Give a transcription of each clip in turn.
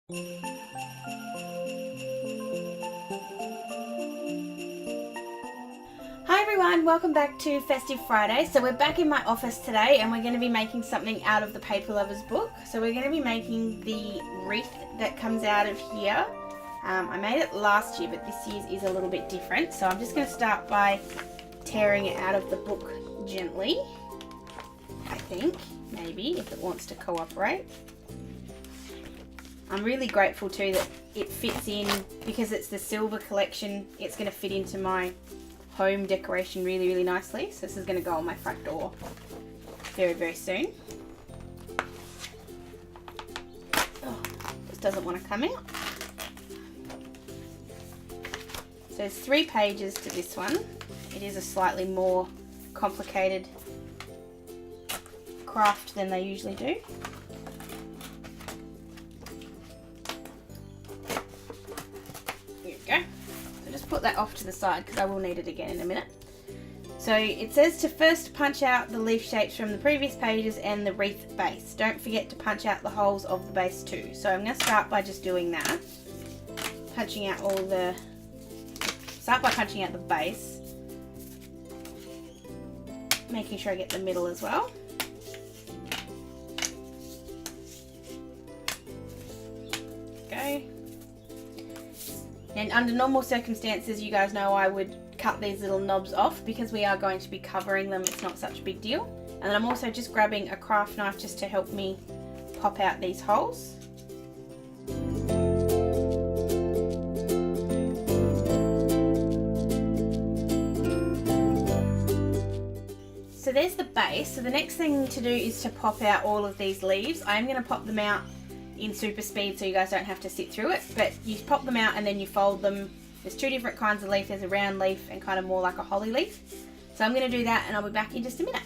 Hi everyone, welcome back to Festive Friday. So we're back in my office today and we're going to be making something out of the Paper Lovers book. So we're going to be making the wreath that comes out of here. I made it last year, but this year's is a little bit different. So I'm just going to start by tearing it out of the book gently. I think, maybe, if it wants to cooperate. I'm really grateful too that it fits in, because it's the silver collection, it's going to fit into my home decoration really, really nicely. So this is going to go on my front door very, very soon. Oh, this doesn't want to come out. So there's 3 pages to this one. It is a slightly more complicated craft than they usually do. Put that off to the side because I will need it again in a minute. So it says to first punch out the leaf shapes from the previous pages and the wreath base. Don't forget to punch out the holes of the base too. So I'm going to start by just doing that. Start by punching out the base. Making sure I get the middle as well. Go. And under normal circumstances, you guys know I would cut these little knobs off because we are going to be covering them. It's not such a big deal. And then I'm also just grabbing a craft knife just to help me pop out these holes. So there's the base. So the next thing to do is to pop out all of these leaves. I'm going to pop them out in super speed so you guys don't have to sit through it, but you pop them out and then you fold them. There's 2 different kinds of leaf. There's a round leaf and kind of more like a holly leaf. So I'm going to do that and I'll be back in just a minute.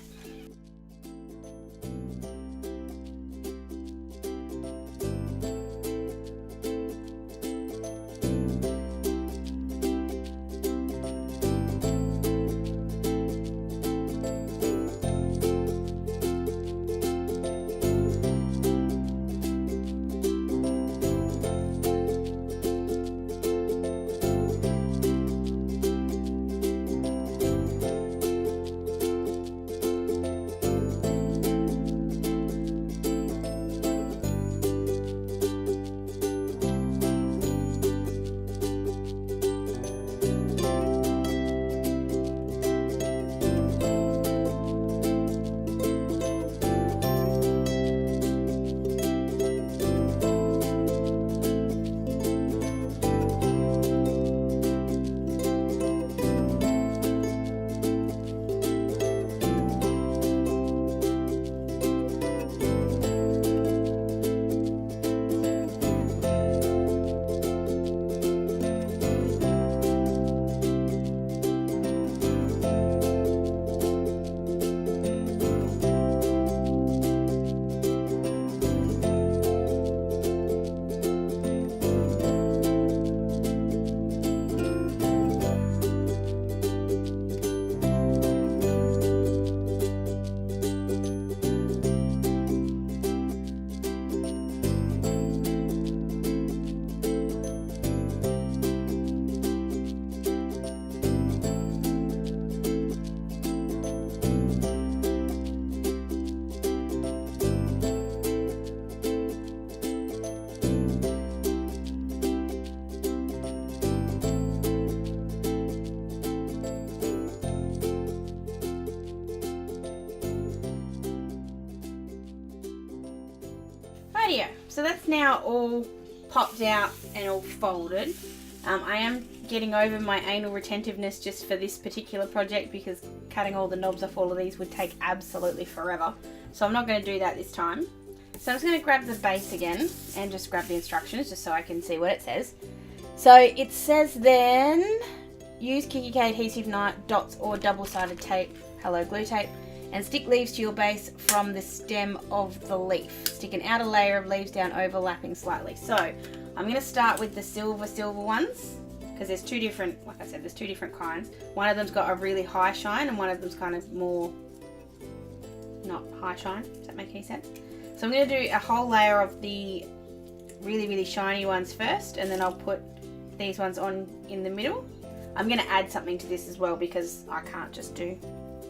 So that's now all popped out and all folded. I am getting over my anal retentiveness just for this particular project because cutting all the knobs off all of these would take absolutely forever. So I'm not going to do that this time. So I'm just going to grab the base again and just grab the instructions just so I can see what it says. So it says then use Kikki.k adhesive dots or double-sided tape, hello glue tape, and stick leaves to your base from the stem of the leaf. Stick an outer layer of leaves down overlapping slightly. So I'm going to start with the silver ones because there's 2 different, like I said, there's 2 different kinds. One of them's got a really high shine and one of them's kind of more not high shine. Does that make any sense? So I'm going to do a whole layer of the really shiny ones first, and then I'll put these ones on in the middle. I'm going to add something to this as well because I can't just do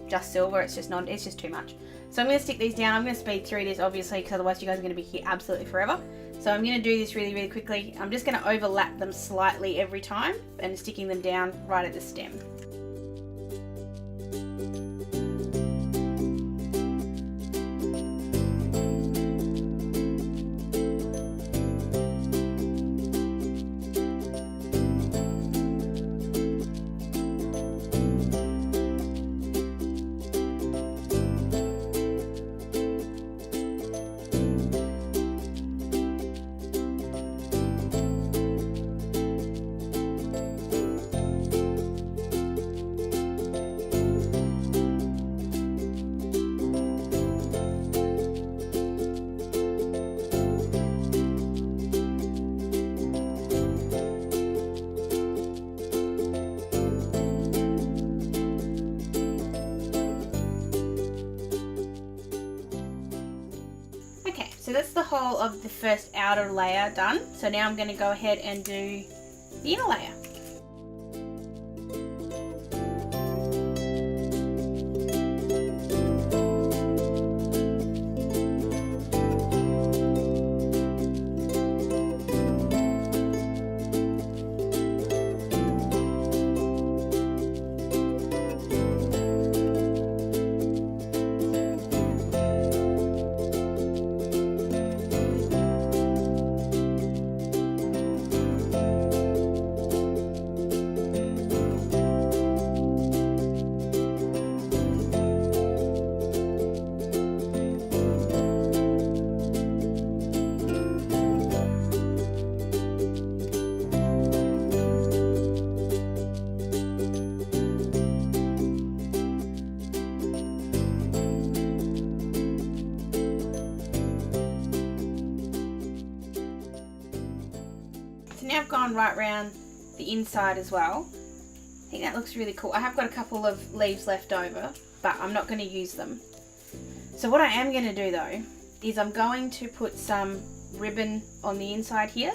just silver. It's just too much. So I'm going to stick these down. I'm going to speed through this obviously because otherwise you guys are going to be here absolutely forever. So I'm going to do this really quickly. I'm just going to overlap them slightly every time and sticking them down right at the stem. So that's the whole of the first outer layer done. So now I'm going to go ahead and do the inner layer. Now I've gone right round the inside as well. I think that looks really cool. I have got a couple of leaves left over, but I'm not going to use them. So what I am going to do though, is I'm going to put some ribbon on the inside here,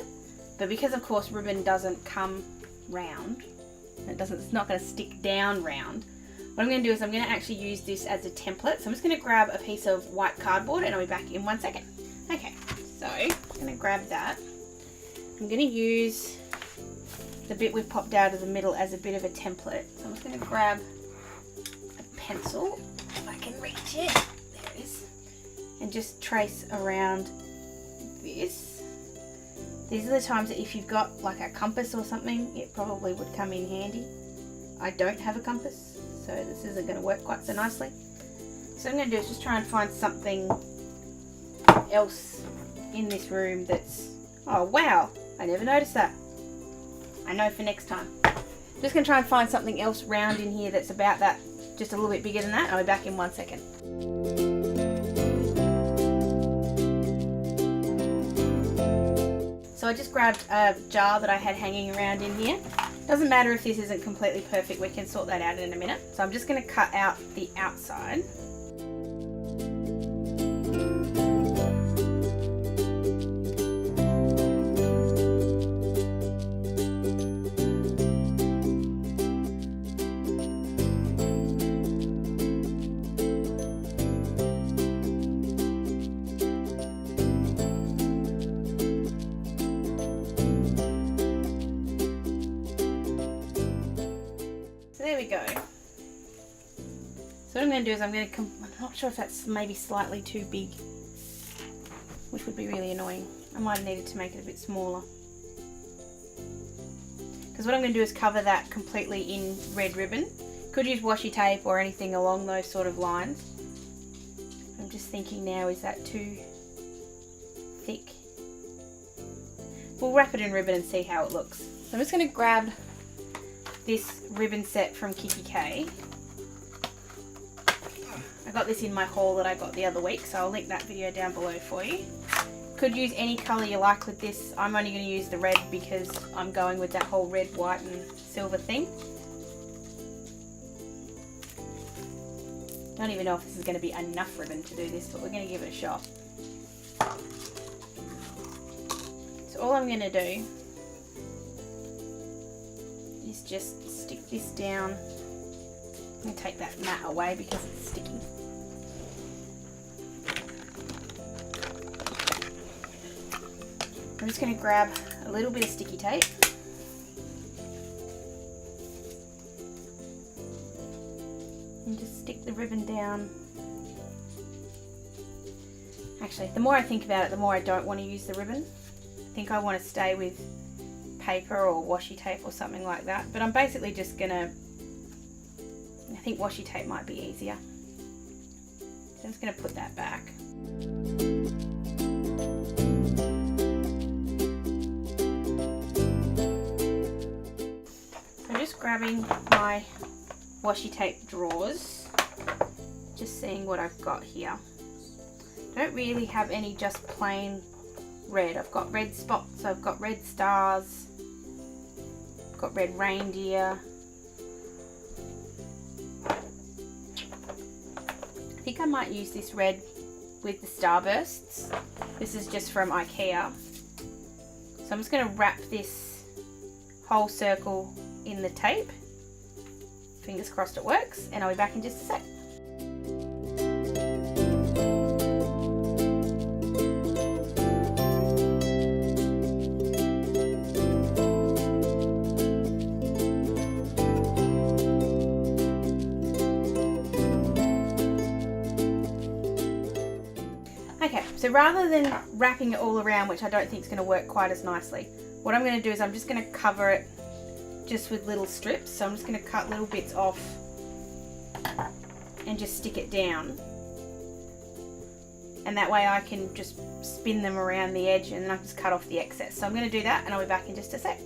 but because of course ribbon doesn't come round, it's not going to stick down round, what I'm going to do is I'm going to actually use this as a template. So I'm just going to grab a piece of white cardboard and I'll be back in 1 second. Okay, so I'm going to grab that. I'm going to use the bit we've popped out of the middle as a bit of a template. So I'm just going to grab a pencil, if I can reach it, there it is, and just trace around this. These are the times that if you've got like a compass or something, it probably would come in handy. I don't have a compass, so this isn't going to work quite so nicely. So what I'm going to do is just try and find something else in this room that's, oh wow, I never noticed that. I know for next time. Just going to try and find something else round in here that's about that, just a little bit bigger than that. I'll be back in 1 second. So I just grabbed a jar that I had hanging around in here. Doesn't matter if this isn't completely perfect, we can sort that out in a minute. So I'm just going to cut out the outside. There we go. So what I'm going to do is I'm not sure if that's maybe slightly too big, which would be really annoying. I might have needed to make it a bit smaller. Because what I'm going to do is cover that completely in red ribbon. Could use washi tape or anything along those sort of lines. I'm just thinking now, is that too thick? We'll wrap it in ribbon and see how it looks. So I'm just going to grab this ribbon set from Kikki.k. I got this in my haul that I got the other week, so I'll link that video down below for you. Could use any colour you like with this. I'm only going to use the red because I'm going with that whole red, white and silver thing. I don't even know if this is going to be enough ribbon to do this, but we're going to give it a shot. So So all I'm going to do is just stick this down. I'm going to take that mat away because it's sticky. I'm just going to grab a little bit of sticky tape. And just stick the ribbon down. Actually, the more I think about it, the more I don't want to use the ribbon. I think I want to stay with paper or washi tape or something like that. But I'm basically just going to, I think washi tape might be easier. So I'm just going to put that back. So I'm just grabbing my washi tape drawers, just seeing what I've got here. I don't really have any just plain red. I've got red spots, I've got red stars, I've got red reindeer. I think I might use this red with the starbursts. This is just from Ikea. So I'm just going to wrap this whole circle in the tape. Fingers crossed it works, and I'll be back in just a sec. Okay, so rather than wrapping it all around, which I don't think is going to work quite as nicely, what I'm going to do is I'm just going to cover it just with little strips. So I'm just going to cut little bits off and just stick it down, and that way I can just spin them around the edge and then I can just cut off the excess. So I'm going to do that and I'll be back in just a sec.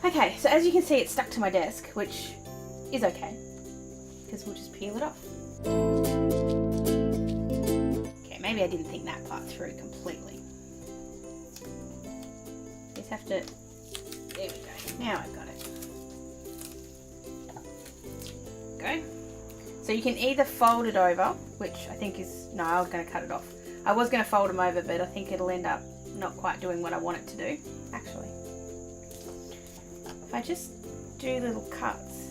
Okay, so as you can see, it's stuck to my desk, which is okay, because we'll just peel it off. Okay, maybe I didn't think that part through completely. Just have to, there we go, now I've got it. Go. So you can either fold it over, which I think is, no, I was going to cut it off. I was going to fold them over, but I think it'll end up not quite doing what I want it to do, actually. If I just do little cuts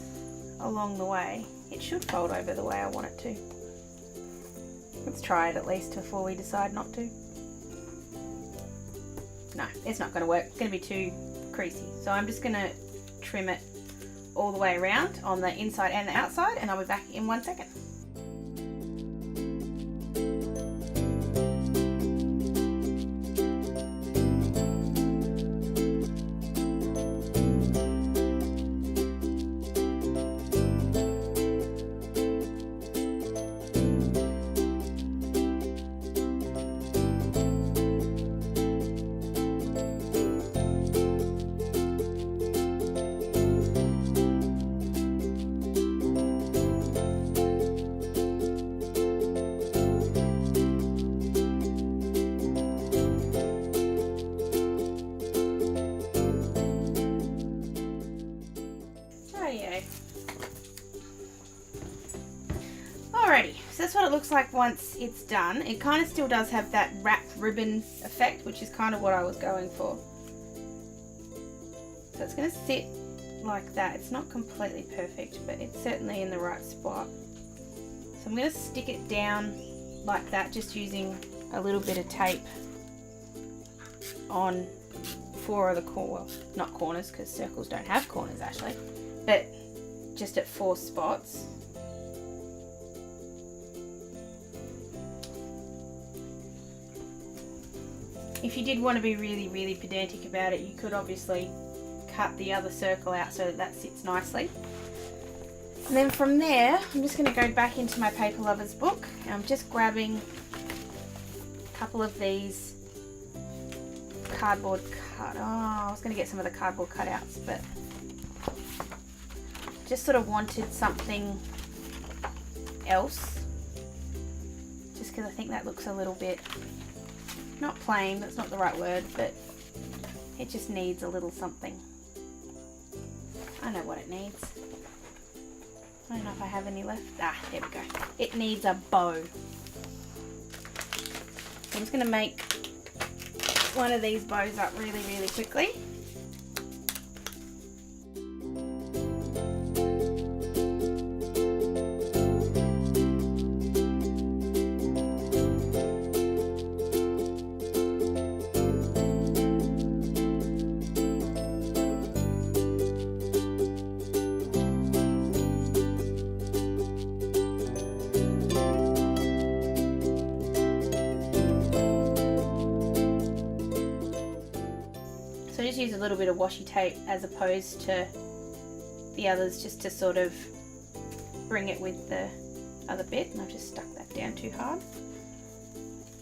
along the way, it should fold over the way I want it to. Let's try it at least before we decide not to. No, it's not going to work. It's going to be too creasy. So I'm just going to trim it all the way around on the inside and the outside, and I'll be back in 1 second. Alrighty, so that's what it looks like once it's done. It kind of still does have that wrapped ribbon effect, which is kind of what I was going for. So it's going to sit like that. It's not completely perfect, but it's certainly in the right spot. So I'm going to stick it down like that, just using a little bit of tape on 4 of the well, not corners, because circles don't have corners actually, but just at 4 spots. If you did want to be really pedantic about it, you could obviously cut the other circle out so that that sits nicely. And then from there, I'm just going to go back into my Paper Lovers book, and I'm just grabbing a couple of these cardboard cut. Oh, I was going to get some of the cardboard cutouts, but just sort of wanted something else, just because I think that looks a little bit, not plain, that's not the right word, but it just needs a little something. I know what it needs. I don't know if I have any left. Ah, there we go. It needs a bow. I'm just going to make one of these bows up really quickly. Just use a little bit of washi tape as opposed to the others, just to sort of bring it with the other bit, and I've just stuck that down too hard.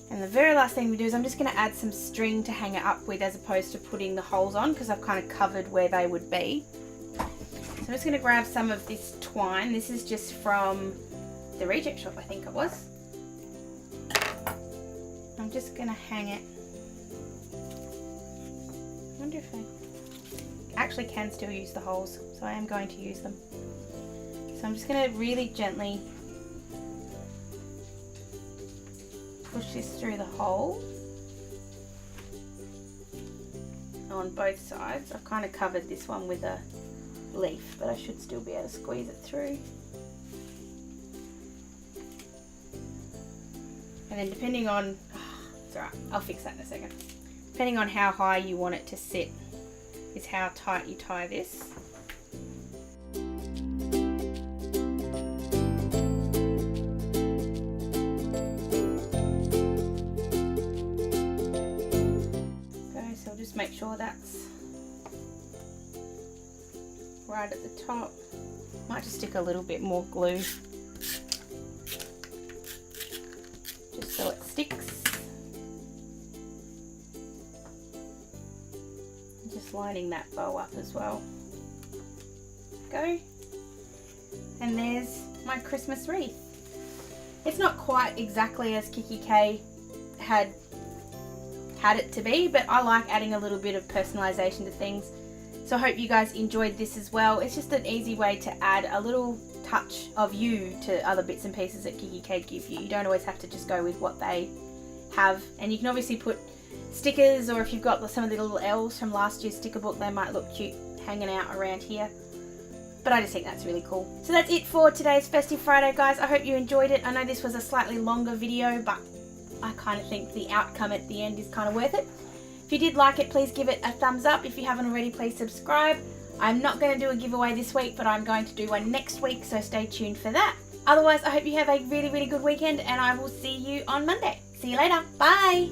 And the very last thing we do is I'm just going to add some string to hang it up with, as opposed to putting the holes on, because I've kind of covered where they would be. So I'm just going to grab some of this twine. This is just from the reject shop, I think it was. I'm just going to hang it. I wonder if I actually can still use the holes, so I am going to use them. So I'm just going to really gently push this through the hole on both sides. I've kind of covered this one with a leaf, but I should still be able to squeeze it through. And then depending on, it's alright, I'll fix that in a second. Depending on how high you want it to sit is how tight you tie this. Okay, so I'll just make sure that's right at the top. Might just stick a little bit more glue just so it sticks. Lining that bow up as well. Go. And there's my Christmas wreath. It's not quite exactly as Kikki.k had it to be, but I like adding a little bit of personalization to things. So I hope you guys enjoyed this as well. It's just an easy way to add a little touch of you to other bits and pieces that Kikki.k give you. You don't always have to just go with what they have, and you can obviously put stickers, or if you've got some of the little elves from last year's sticker book, they might look cute hanging out around here. But I just think that's really cool. So that's it for today's Festive Friday, guys. I hope you enjoyed it. I know this was a slightly longer video, but I kind of think the outcome at the end is kind of worth it. If you did like it, please give it a thumbs up. If you haven't already, please subscribe. I'm not going to do a giveaway this week, but I'm going to do one next week, so stay tuned for that. Otherwise, I hope you have a really good weekend, and I will see you on Monday. See you later. Bye.